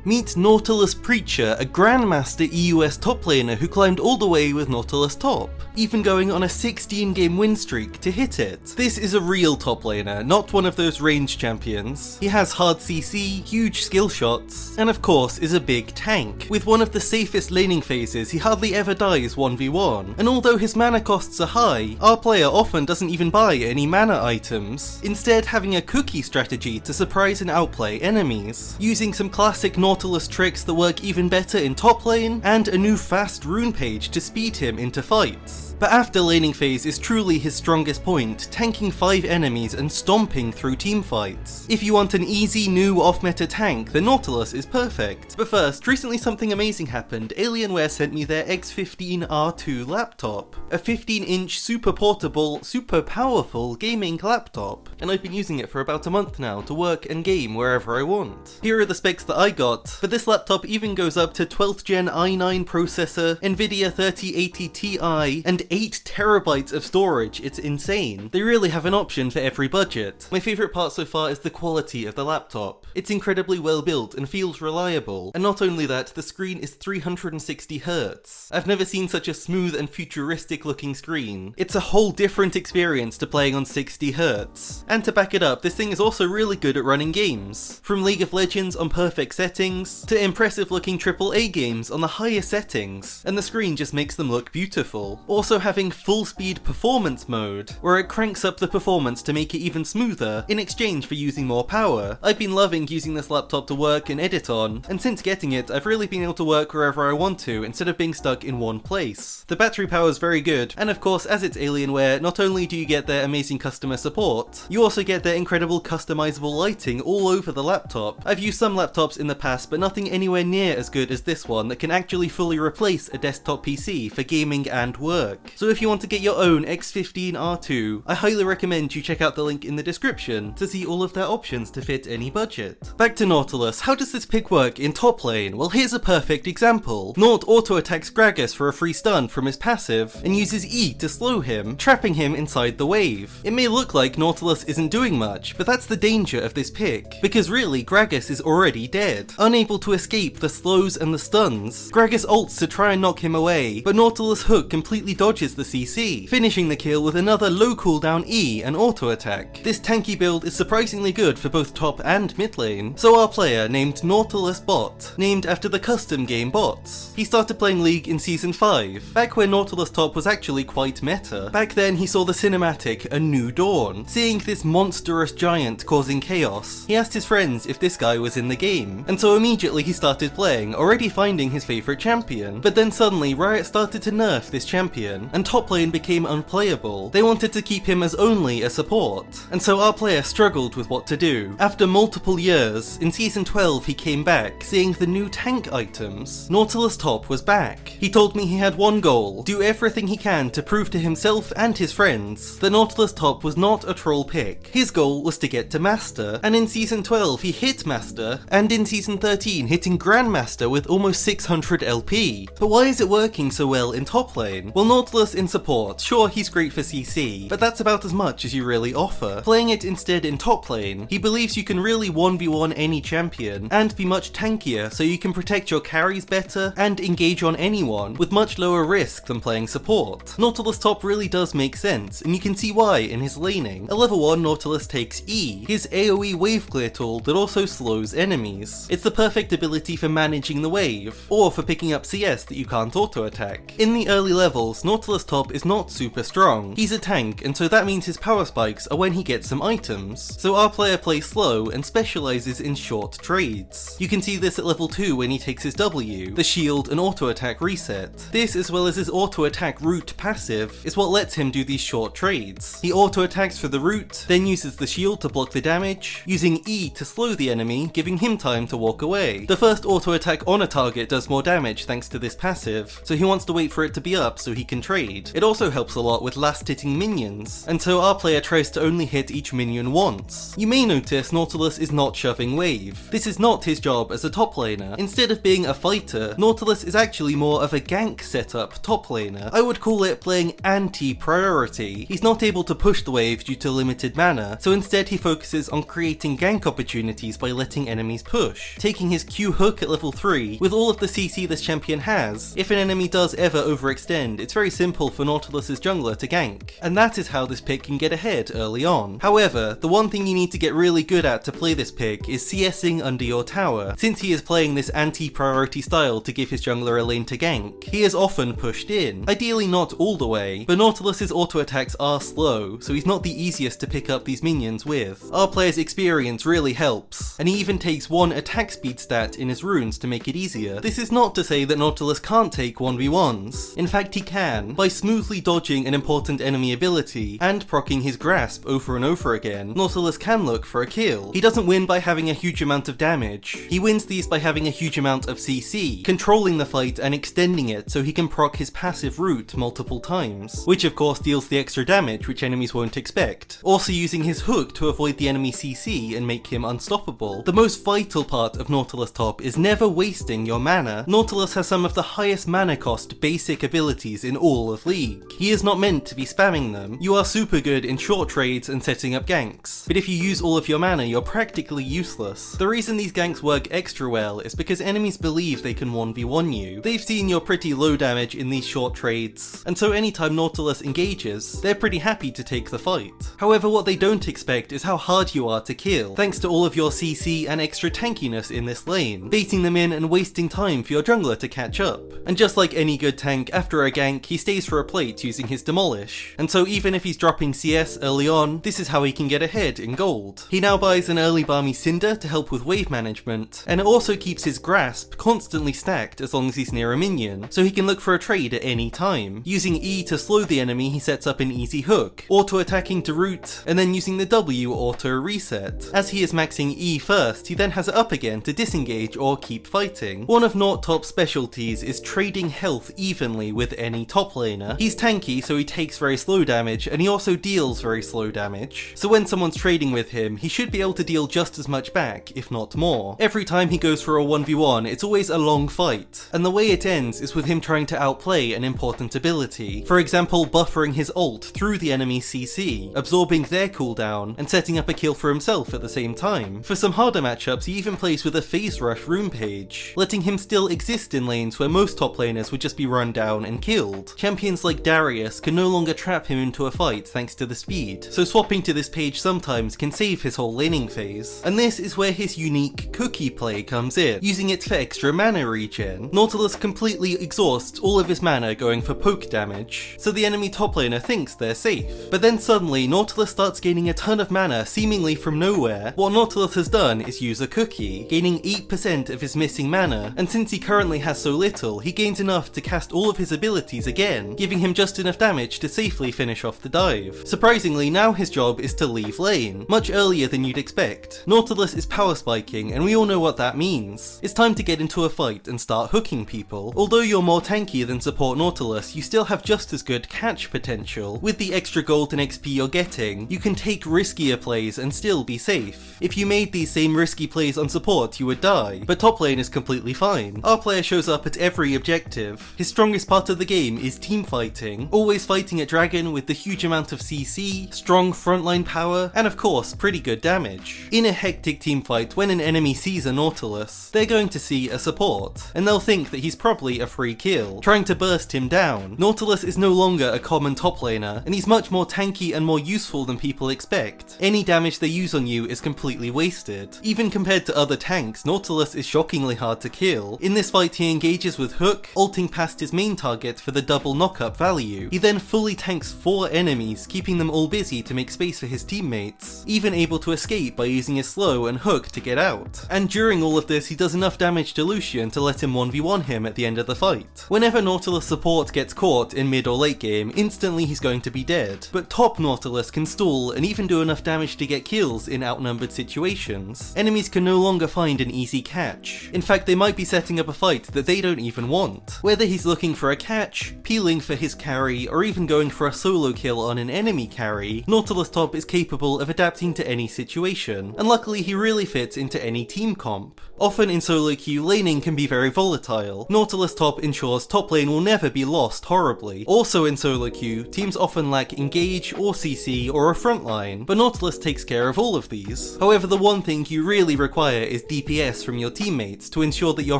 Meet Nautilus Preacher, a Grandmaster EUS top laner who climbed all the way with Nautilus top, even going on a 16-game win streak to hit it. This is a real top laner, not one of those range champions. He has hard CC, huge skill shots, and of course is a big tank. With one of the safest laning phases, he hardly ever dies 1v1, and although his mana costs are high, our player often doesn't even buy any mana items, instead having a cookie strategy to surprise and outplay enemies, using some classic Nautilus tricks that work even better in top lane, and a new fast rune page to speed him into fights. But after laning phase is truly his strongest point, tanking 5 enemies and stomping through teamfights. If you want an easy new off-meta tank, then Nautilus is perfect. But first, recently something amazing happened. Alienware sent me their X15R2 laptop, a 15-inch super portable, super powerful gaming laptop, and I've been using it for about a month now to work and game wherever I want. Here are the specs that I got, but this laptop even goes up to 12th gen i9 processor, Nvidia 3080 Ti, and 8 terabytes of storage. It's insane. They really have an option for every budget. My favourite part so far is the quality of the laptop. It's incredibly well built and feels reliable, and not only that, the screen is 360Hz. I've never seen such a smooth and futuristic looking screen. It's a whole different experience to playing on 60Hz. And to back it up, this thing is also really good at running games. From League of Legends on perfect settings, to impressive looking AAA games on the highest settings, and the screen just makes them look beautiful. Also having full speed performance mode, where it cranks up the performance to make it even smoother in exchange for using more power. I've been loving using this laptop to work and edit on, and since getting it, I've really been able to work wherever I want to instead of being stuck in one place. The battery power is very good, and of course as it's Alienware, not only do you get their amazing customer support, you also get their incredible customizable lighting all over the laptop. I've used some laptops in the past, but nothing anywhere near as good as this one that can actually fully replace a desktop PC for gaming and work. So if you want to get your own X15R2, I highly recommend you check out the link in the description to see all of their options to fit any budget. Back to Nautilus, how does this pick work in top lane? Well, here's a perfect example. Naut auto-attacks Gragas for a free stun from his passive, and uses E to slow him, trapping him inside the wave. It may look like Nautilus isn't doing much, but that's the danger of this pick, because really Gragas is already dead. Unable to escape the slows and the stuns, Gragas ults to try and knock him away, but Nautilus hook completely dodges the CC, finishing the kill with another low cooldown E and auto attack. This tanky build is surprisingly good for both top and mid lane, so our player named Nautilus Bot, named after the custom game bots. He started playing League in Season 5, back when Nautilus top was actually quite meta. Back then he saw the cinematic A New Dawn. Seeing this monstrous giant causing chaos, he asked his friends if this guy was in the game, and so immediately he started playing, already finding his favourite champion. But then suddenly Riot started to nerf this champion, and top lane became unplayable. They wanted to keep him as only a support, and so our player struggled with what to do. After multiple years, in Season 12 he came back, seeing the new tank items. Nautilus top was back. He told me he had one goal: do everything he can to prove to himself and his friends that Nautilus top was not a troll pick. His goal was to get to Master, and in Season 12 he hit Master, and in Season 13 hitting Grandmaster with almost 600 LP. But why is it working so well in top lane? Well, Nautilus in support, sure he's great for CC, but that's about as much as you really offer. Playing it instead in top lane, he believes you can really 1v1 any champion, and be much tankier so you can protect your carries better and engage on anyone with much lower risk than playing support. Nautilus top really does make sense, and you can see why in his laning. At level 1 Nautilus takes E, his AoE wave clear tool that also slows enemies. It's the perfect ability for managing the wave, or for picking up CS that you can't auto attack. In the early levels, Nautilus top is not super strong. He's a tank, and so that means his power spikes are when he gets some items. So our player plays slow and specializes in short trades. You can see this at level 2 when he takes his W, the shield and auto attack reset. This, as well as his auto attack root passive, is what lets him do these short trades. He auto attacks for the root, then uses the shield to block the damage, using E to slow the enemy, giving him time to walk away. The first auto attack on a target does more damage thanks to this passive, so he wants to wait for it to be up so he can trade. It also helps a lot with last hitting minions, and so our player tries to only hit each minion once. You may notice Nautilus is not shoving wave. This is not his job as a top laner. Instead of being a fighter, Nautilus is actually more of a gank setup top laner. I would call it playing anti-priority. He's not able to push the wave due to limited mana, so instead he focuses on creating gank opportunities by letting enemies push. Taking his Q hook at level 3, with all of the CC this champion has, if an enemy does ever overextend, it's very simple for Nautilus's jungler to gank. And that is how this pick can get ahead early on. However, the one thing you need to get really good at to play this pick is CSing under your tower. Since he is playing this anti-priority style to give his jungler a lane to gank, he is often pushed in. Ideally not all the way, but Nautilus's auto attacks are slow, so he's not the easiest to pick up these minions with. Our player's experience really helps, and he even takes one attack speed stat in his runes to make it easier. This is not to say that Nautilus can't take 1v1s. In fact he can, by smoothly dodging an important enemy ability and proccing his grasp over and over again. Nautilus can look for a kill. He doesn't win by having a huge amount of damage. He wins these by having a huge amount of CC, controlling the fight and extending it so he can proc his passive route multiple times, which of course deals the extra damage which enemies won't expect. Also using his hook to avoid the enemy CC and make him unstoppable. The most vital part of Nautilus top is never wasting your mana. Nautilus has some of the highest mana cost basic abilities in all of League. He is not meant to be spamming them. You are super good in short trades and setting up ganks, but if you use all of your mana you're practically useless. The reason these ganks work extra well is because enemies believe they can 1v1 you. They've seen you're pretty low damage in these short trades, and so anytime Nautilus engages, they're pretty happy to take the fight. However, what they don't expect is how hard you are to kill, thanks to all of your CC and extra tankiness in this lane, baiting them in and wasting time for your jungler to catch up. And just like any good tank, after a gank, he stays for a plate using his demolish, and so even if he's dropping CS early on, this is how he can get ahead in gold. He now buys an early barmy Cinder to help with wave management, and it also keeps his grasp constantly stacked as long as he's near a minion, so he can look for a trade at any time. Using E to slow the enemy, he sets up an easy hook, auto-attacking to root, and then using the W auto-reset. As he is maxing E first, he then has it up again to disengage or keep fighting. One of Naut Top's specialties is trading health evenly with any top laner. He's tanky, so he takes very slow damage, and he also deals very slow damage. So when someone's trading with him, he should be able to deal just as much back, if not more. Every time he goes for a 1v1, it's always a long fight, and the way it ends is with him trying to outplay an important ability. For example, buffering his ult through the enemy's CC, absorbing their cooldown, and setting up a kill for himself at the same time. For some harder matchups, he even plays with a phase rush rune page, letting him still exist in lanes where most top laners would just be run down and killed. Champions like Darius can no longer trap him into a fight thanks to the speed, so swapping to this page sometimes can save his whole laning phase. And this is where his unique cookie play comes in, using it for extra mana regen. Nautilus completely exhausts all of his mana going for poke damage, so the enemy top laner thinks they're safe. But then suddenly Nautilus starts gaining a ton of mana seemingly from nowhere. What Nautilus has done is use a cookie, gaining 8% of his missing mana, and since he currently has so little, he gains enough to cast all of his abilities again, giving him just enough damage to safely finish off the dive. Surprisingly, now his job is to leave lane, much earlier than you'd expect. Nautilus is power spiking, and we all know what that means. It's time to get into a fight and start hooking people. Although you're more tanky than support Nautilus, you still have just as good catch potential. With the extra gold and XP you're getting, you can take riskier plays and still be safe. If you made these same risky plays on support, you would die, but top lane is completely fine. Our player shows up at every objective. His strongest part of the game is team fighting, always fighting at dragon with the huge amount of CC, strong frontline power, and of course pretty good damage. In a hectic team fight, when an enemy sees a Nautilus, they're going to see a support, and they'll think that he's probably a free kill, trying to burst him down. Nautilus is no longer a common top laner, and he's much more tanky and more useful than people expect. Any damage they use on you is completely wasted. Even compared to other tanks, Nautilus is shockingly hard to kill. In this fight he engages with hook, ulting past his main target for the double knockup value. He then fully tanks 4 enemies, keeping them all busy to make space for his teammates, even able to escape by using his slow and hook to get out. And during all of this he does enough damage to Lucian to let him 1v1 him at the end of the fight. Whenever Nautilus support gets caught in mid or late game, instantly he's going to be dead. But top Nautilus can stall and even do enough damage to get kills in outnumbered situations. Enemies can no longer find an easy catch. In fact, they might be setting up a fight that they don't even want. Whether he's looking for a catch, healing for his carry, or even going for a solo kill on an enemy carry, Nautilus Top is capable of adapting to any situation, and luckily he really fits into any team comp. Often in solo queue, laning can be very volatile. Nautilus Top ensures top lane will never be lost horribly. Also in solo queue, teams often lack engage or CC or a frontline, but Nautilus takes care of all of these. However, the one thing you really require is DPS from your teammates to ensure that your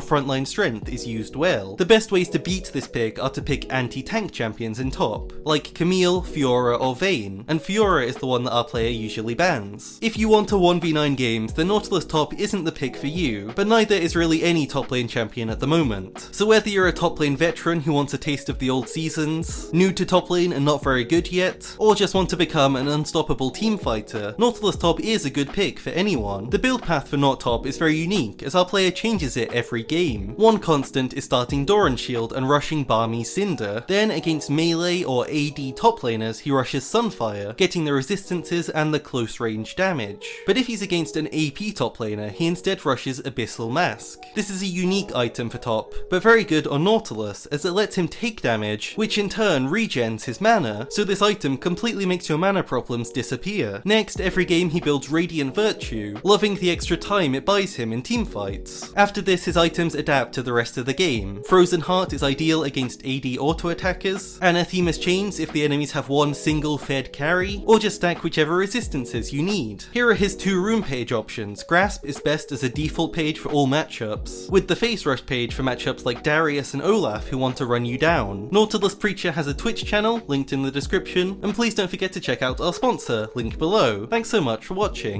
frontline strength is used well. The best ways to beat this pick are to pick anti-tank champions in top, like Camille, Fiora or Vayne, and Fiora is the one that our player usually bans. If you want to 1v9 games, then Nautilus Top isn't the pick for you, but neither is really any top lane champion at the moment. So whether you're a top lane veteran who wants a taste of the old seasons, new to top lane and not very good yet, or just want to become an unstoppable team fighter, Nautilus Top is a good pick for anyone. The build path for Naut Top is very unique, as our player changes it every game. One constant is starting Doran Shield and rushing Barmy Cinder, then against melee or AD top laners he rushes Sunfire, getting the resistances and the close range damage. But if he's against an AP top laner, he instead rushes Abyssal Mask. This is a unique item for top, but very good on Nautilus, as it lets him take damage, which in turn regens his mana, so this item completely makes your mana problems disappear. Next, every game he builds Radiant Virtue, loving the extra time it buys him in teamfights. After this, his items adapt to the rest of the game. Frozen Heart is ideal against AD auto-attackers, Anathema's Chains if the enemies have one single fed carry, or just stack whichever resistances you need. Here are his two rune page options. Grasp is best as a default page for all matchups, with the Face Rush page for matchups like Darius and Olaf who want to run you down. Nautilus Preacher has a Twitch channel, linked in the description, and please don't forget to check out our sponsor, linked below. Thanks so much for watching.